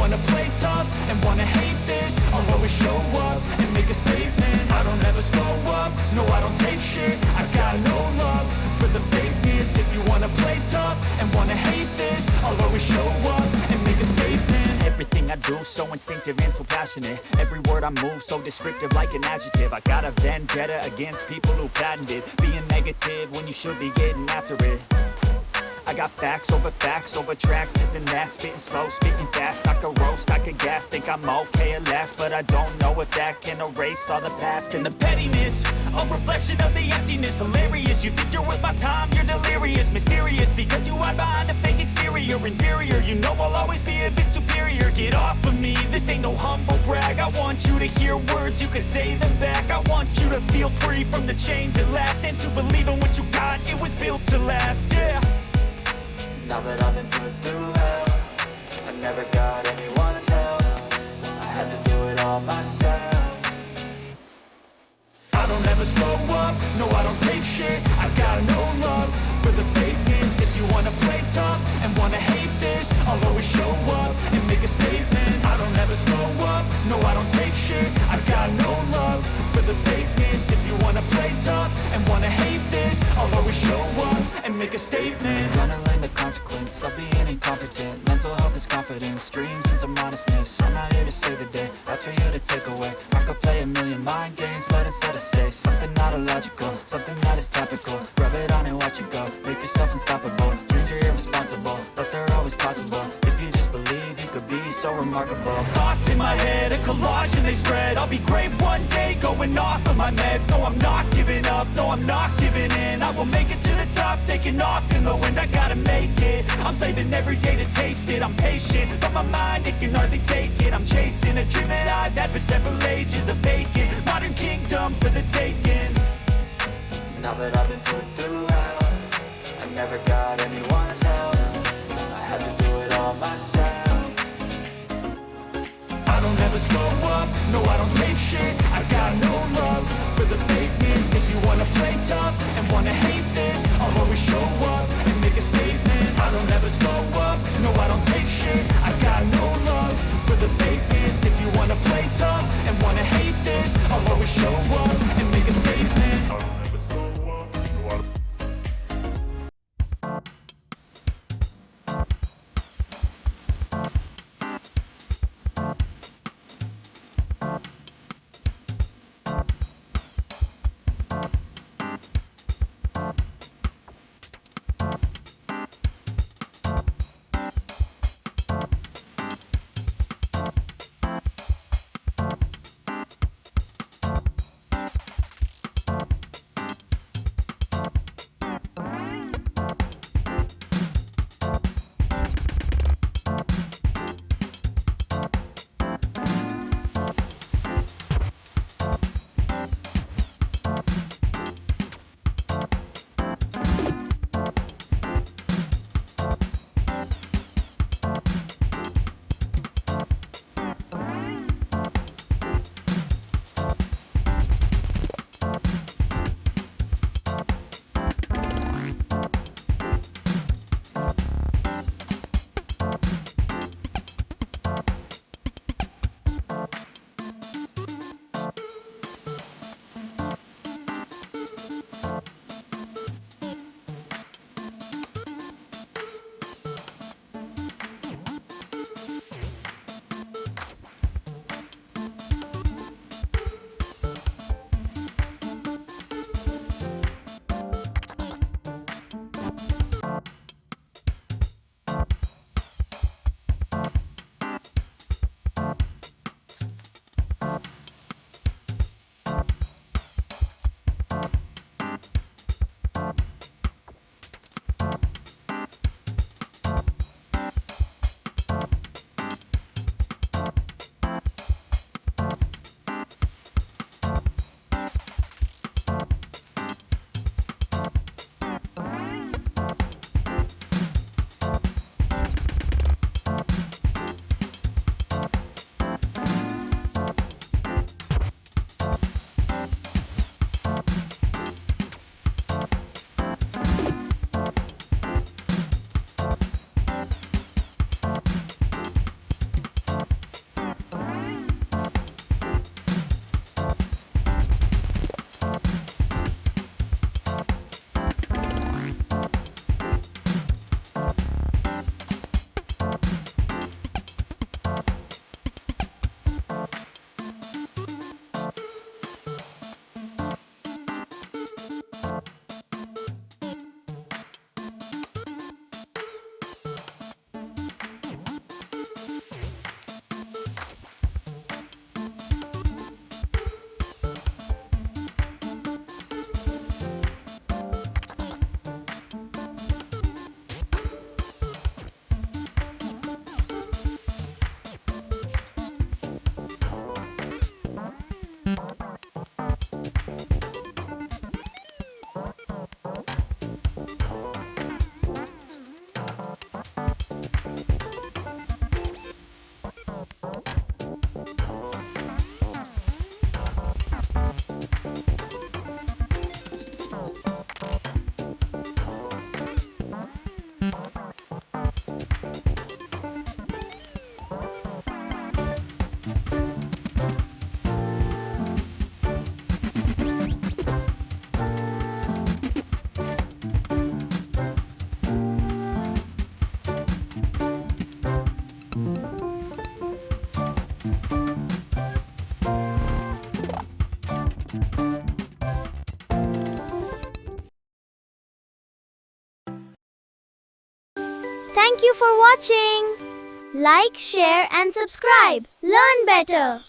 wanna play tough and wanna hate this, I'll always show up and make a statement. I don't ever slow up, no I don't take shit. I got no love for the fakeness. If you wanna play tough and wanna hate this, I'll always show up and make a statement. Everything I do so instinctive and so passionate. Every word I move so descriptive like an adjective. I got a vendetta against people who patented being negative when you should be getting after it. I got facts over tracks, this and that. Spitting slow, spitting fast, I could roast, I could gas. Think I'm okay at last, but I don't know if that can erase all the past. And the pettiness, a reflection of the emptiness. Hilarious, you think you're worth my time, you're delirious. Mysterious, because you hide behind a fake exterior. Inferior, you know I'll always be a bit superior. Get off of me, this ain't no humble brag. I want you to hear words, you can say them back. I want you to feel free from the chains at last, and to believe in what you got, it was built to last, yeah. Now that I've been put through hell, I never got anyone's help. I had to do it all myself. I don't ever slow up, no I don't take shit. I got no love for the fakeness. If you wanna play tough and wanna hate this, I'll always show up and make a statement. I don't ever slow up, no I don't take shit. I got no love for the fakeness. If you wanna play tough and wanna hate this, I'll always show up and make a statement. Gonna learn the consequence of being incompetent. Mental health is confidence, dreams and some modestness. I'm not here to save the day, that's for you to take away. I could play a million mind games, but instead I say something not illogical, something that is topical. Rub it on and watch it go, make yourself unstoppable. Dreams are irresponsible, but they're always possible. If you just believe, you could be so remarkable. Thoughts in my head, a collage and they spread. I'll be great one day, going off of my meds. No, I'm not giving up, no, I'm not giving in. I will make it to the top, taking off in the wind. I gotta make it, I'm saving every day to taste it. I'm patient, but my mind, it can hardly take it. I'm chasing a dream that I've had for several ages. A vacant, modern kingdom for the taking. Now that I've been put through hell, I never got anyone's help. I had to do it all myself. I don't ever slow up, no I don't take shit. I got no love for the fakeness. If you wanna play tough and wanna hate this, I'll always show up and make a statement. I don't ever slow up, no I don't take shit. I got no love for the fakeness. If you wanna play tough and wanna hate this, I'll always show up and make a statement. I don't ever slow up, no I don't. Thank you for watching. Like, share and subscribe. Learn better.